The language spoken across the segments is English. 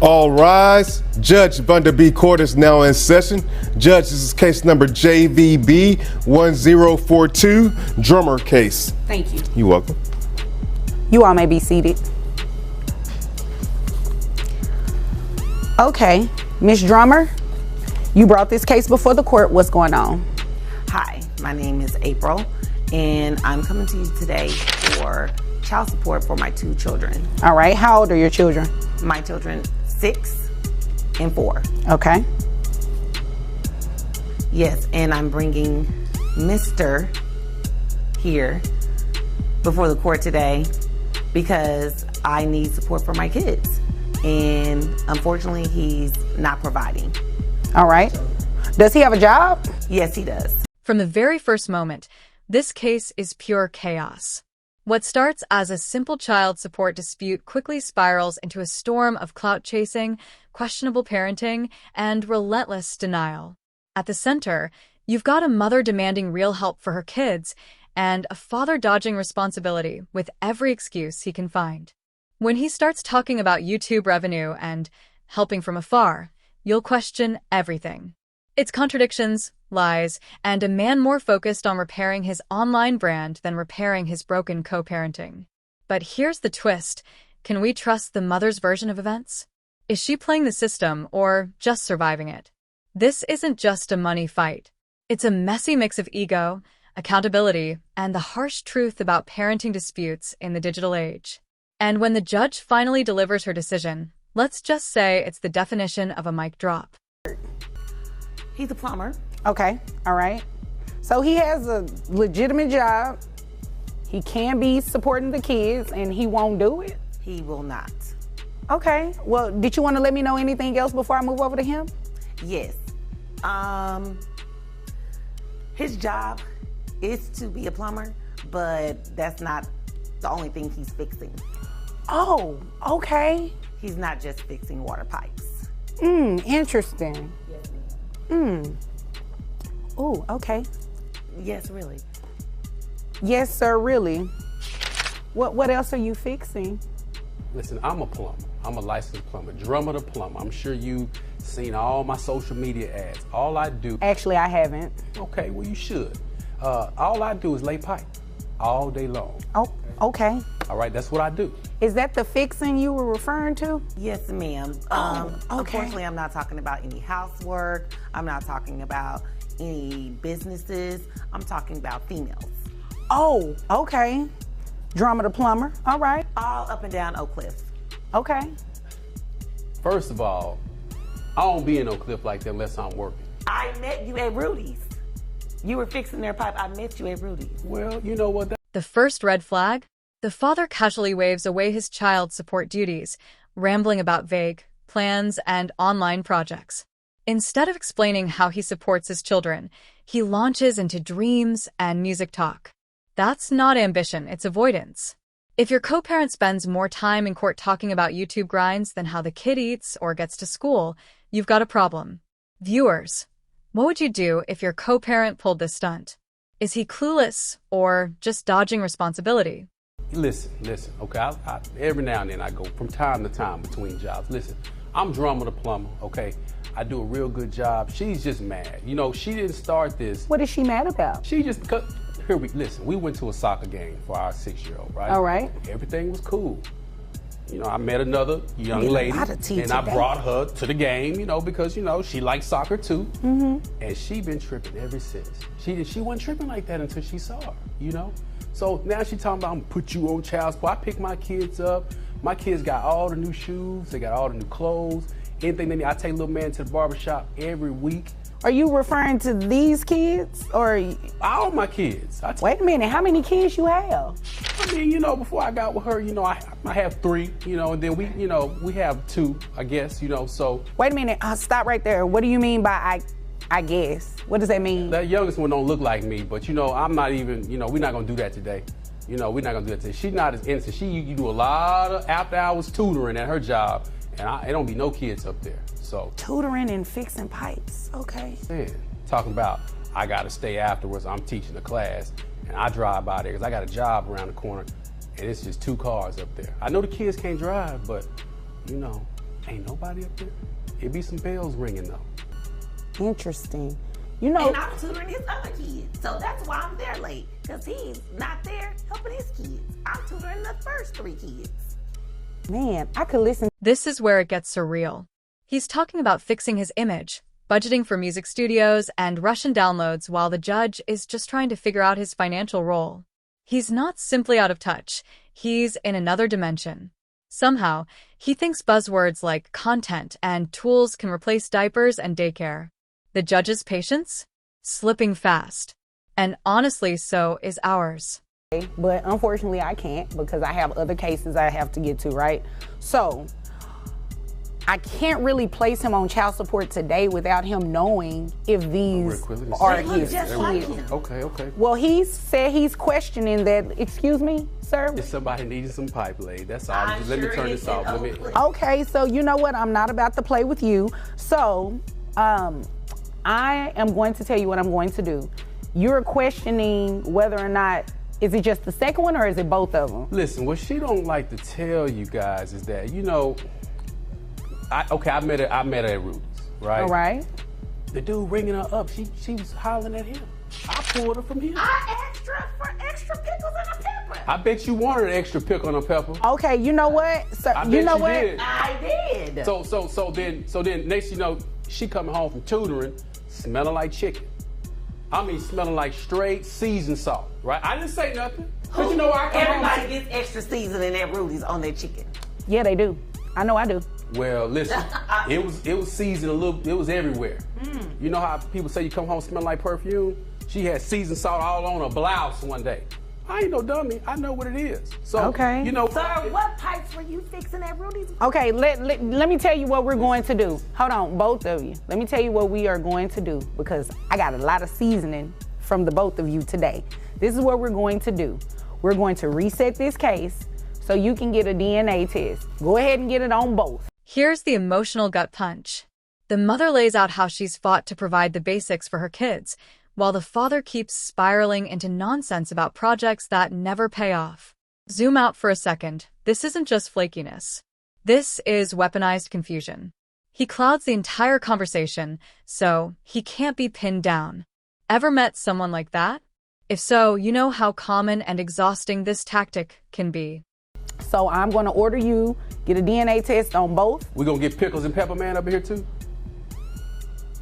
All rise. Judge Bunderby Court is now in session. Judge, this is case number JVB 1042, Drummer case. Thank you. You're welcome. You all may be seated. Okay, Ms. Drummer, you brought this case before the court. What's going on? Hi, my name is April, and I'm coming to you today for child support for my 2 children. All right, how old are your children? My children, 6 and 4. Okay. Yes, and I'm bringing Mr. here before the court today because I need support for my kids. And unfortunately, he's not providing. All right. Does he have a job? Yes, he does. From the very first moment, this case is pure chaos. What starts as a simple child support dispute quickly spirals into a storm of clout chasing, questionable parenting, and relentless denial. At the center, you've got a mother demanding real help for her kids and a father dodging responsibility with every excuse he can find. When he starts talking about YouTube revenue and helping from afar, you'll question everything. It's contradictions, lies, and a man more focused on repairing his online brand than repairing his broken co-parenting. But here's the twist. Can we trust the mother's version of events? Is she playing the system or just surviving it? This isn't just a money fight. It's a messy mix of ego, accountability, and the harsh truth about parenting disputes in the digital age. And when the judge finally delivers her decision, let's just say it's the definition of a mic drop. He's a plumber. Okay, all right. So he has a legitimate job. He can be supporting the kids and he won't do it? He will not. Okay, well, did you want to let me know anything else before I move over to him? Yes. His job is to be a plumber, but that's not the only thing he's fixing. Oh, okay. He's not just fixing water pipes. Interesting. Ooh, okay. Yes, really. Yes, sir, really. What else are you fixing? Listen, I'm a plumber. I'm a licensed plumber, Drummer the plumber. I'm sure you've seen all my social media ads. All I do... Actually, I haven't. Okay, well, you should. All I do is lay pipe all day long. Oh, okay. All right, that's what I do. Is that the fixing you were referring to? Yes, ma'am. Okay. Unfortunately, I'm not talking about any housework. I'm not talking about any businesses. I'm talking about females. Oh, okay. Drummer the plumber. All right. All up and down Oak Cliff. Okay. First of all, I don't be in Oak Cliff like that unless I'm working. I met you at Rudy's. You were fixing their pipe. I met you at Rudy's. Well, you know what? The first red flag? The father casually waves away his child support duties, rambling about vague plans and online projects. Instead of explaining how he supports his children, he launches into dreams and music talk. That's not ambition, it's avoidance. If your co-parent spends more time in court talking about YouTube grinds than how the kid eats or gets to school, you've got a problem. Viewers, what would you do if your co-parent pulled this stunt? Is he clueless or just dodging responsibility? Listen, okay? Every now and then I go from time to time between jobs. Listen, I'm Drummer the plumber, okay? I do a real good job. She's just mad. You know, she didn't start this. What is she mad about? She just, listen, we went to a soccer game for our 6-year-old, right? All right. Everything was cool. You know, I met another young lady and I brought her to the game, you know, because, you know, she likes soccer too. And she been tripping ever since. She wasn't tripping like that until she saw her, you know? So now she talking about, I'm gonna put you on child support. I pick my kids up. My kids got all the new shoes. They got all the new clothes. Anything they need. I take little man to the barbershop every week. Are you referring to these kids or? All my kids. Wait a minute, how many kids you have? I mean, you know, before I got with her, you know, I have 3, you know, and then we have 2, I guess, you know, so. Wait a minute, stop right there. What do you mean by I guess? What does that mean? That youngest one don't look like me, but you know, I'm not even, you know, we're not gonna do that today. You know, we're not gonna do that today. She's not as innocent. You do a lot of after hours tutoring at her job, and it don't be no kids up there, so. Tutoring and fixing pipes, okay. Yeah, talking about, I gotta stay afterwards, I'm teaching a class, and I drive by there, because I got a job around the corner, and it's just 2 cars up there. I know the kids can't drive, but, you know, Ain't nobody up there. It be some bells ringing though. Interesting. You know, and I'm tutoring his other kids, so that's why I'm there late, because he's not there helping his kids. I'm tutoring the first 3 kids. man, I could listen. This is where it gets surreal. He's talking about fixing his image, budgeting for music studios, and Russian downloads while the judge is just trying to figure out his financial role. He's not simply out of touch. He's in another dimension. Somehow, he thinks buzzwords like content and tools can replace diapers and daycare. The judge's patience? Slipping fast. And honestly, so is ours. But unfortunately, I can't because I have other cases I have to get to, right? So I can't really place him on child support today without him knowing if these are his kids. Okay. Well, he said he's questioning that. Excuse me, sir? If somebody needed some pipe laid, that's all. Just let me turn this off. Okay, so you know what? I'm not about to play with you. So I am going to tell you what I'm going to do. You're questioning whether or not, is it just the second one or is it both of them? Listen, what she don't like to tell you guys is that, you know, I met her at Rudy's, right? All right. The dude ringing her up, she was hollering at him. I pulled her from him. I asked her for extra pickles and a pepper. I bet you wanted an extra pickle and a pepper. Okay, you know what? So, I you bet know you what? did. I did. So then next you know, she coming home from tutoring, smelling like chicken. I mean, smelling like straight seasoned salt, right? I didn't say nothing. Cause you know I come Everybody home. gets extra seasoning at Rudy's on their chicken. Yeah, they do. I know I do. Well, listen, it was seasoned a little. It was everywhere. You know how people say you come home smelling like perfume? She had seasoned salt all on her blouse one day. I ain't no dummy. I know what it is. So, Okay. you know. Sir, what pipes were you fixing at Rudy's? Okay, let me tell you what we're going to do. Hold on, both of you. Let me tell you what we are going to do because I got a lot of seasoning from the both of you today. This is what we're going to do. We're going to reset this case so you can get a DNA test. Go ahead and get it on both. Here's the emotional gut punch. The mother lays out how she's fought to provide the basics for her kids, while the father keeps spiraling into nonsense about projects that never pay off. Zoom out for a second. This isn't just flakiness. This is weaponized confusion. He clouds the entire conversation, so he can't be pinned down. Ever met someone like that? If so, you know how common and exhausting this tactic can be. So I'm going to order you, get a DNA test on both. We gonna get pickles and pepper man up here too?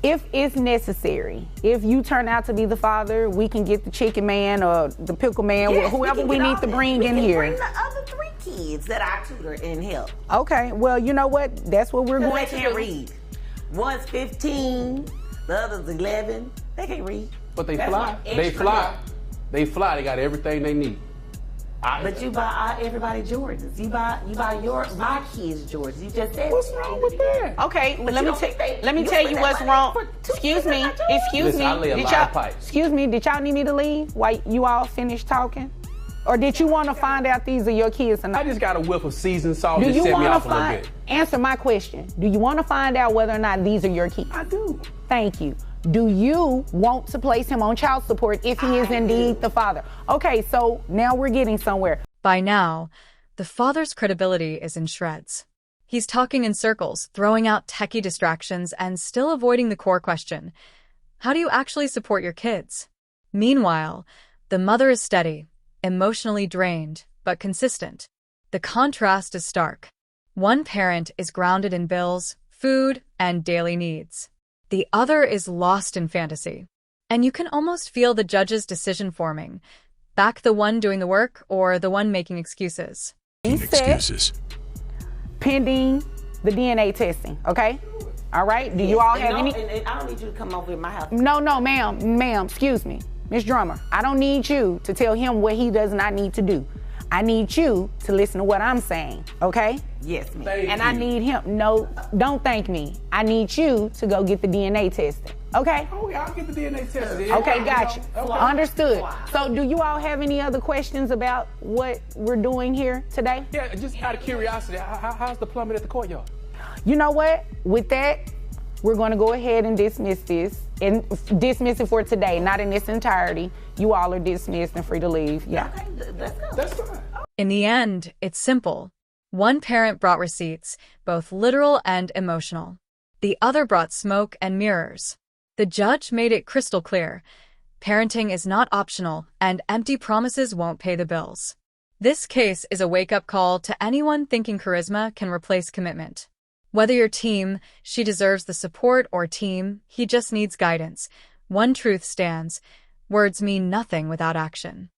If it's necessary, if you turn out to be the father, we can get the chicken man or the pickle man, Yes, whoever we need to bring in We here. can bring the other 3 kids that I tutor and help. Okay, well, you know what? That's what we're Because going they to can't do. read. One's 15, the other's 11. They can't read. But they That's fly. why They extra fly. help. They fly. They got everything they need. But you buy everybody Jordans. You buy my kids Jordans. You just said. What's wrong with that? Okay, But let you me don't think they- let me you tell spend you that what's money wrong. for 2 Excuse kids me, and a excuse Listen, me. I lay a Did lot of y'all, pipes. excuse me, did y'all need me to leave while you all finish talking? Or did you want to find out these are your kids or I not? just got a whiff of seasoned salt Do to you set me want to off a little find, bit. answer my question. Do you want to find out whether or not these are your kids? I do. Thank you. Do you want to place him on child support if he is indeed the father? Okay, so now we're getting somewhere. By now, the father's credibility is in shreds. He's talking in circles, throwing out techie distractions, and still avoiding the core question. How do you actually support your kids? Meanwhile, the mother is steady, emotionally drained, but consistent. The contrast is stark. One parent is grounded in bills, food, and daily needs. The other is lost in fantasy. And you can almost feel the judge's decision forming. Back the one doing the work or the one making excuses. Excuses. Pending the DNA testing, okay? All right, do you all have any? And I don't need you to come over in my house. No, ma'am, excuse me. Miss Drummer, I don't need you to tell him what he does not need to do. I need you to listen to what I'm saying, okay? Yes, ma'am. And I need him, no, don't thank me. I need you to go get the DNA testing, okay? Oh, yeah, I'll get the DNA test. Okay, gotcha. Okay. Understood. So do you all have any other questions about what we're doing here today? Yeah, just out of curiosity, how's the plumbing at the courtyard? You know what? With that, we're going to go ahead and dismiss this and dismiss it for today, not in its entirety. You all are dismissed and free to leave. Yeah. Okay, let's go. That's fine. In the end, it's simple. One parent brought receipts, both literal and emotional. The other brought smoke and mirrors. The judge made it crystal clear. Parenting is not optional, and empty promises won't pay the bills. This case is a wake-up call to anyone thinking charisma can replace commitment. Whether you're team, she deserves the support, or team, he just needs guidance, one truth stands: words mean nothing without action.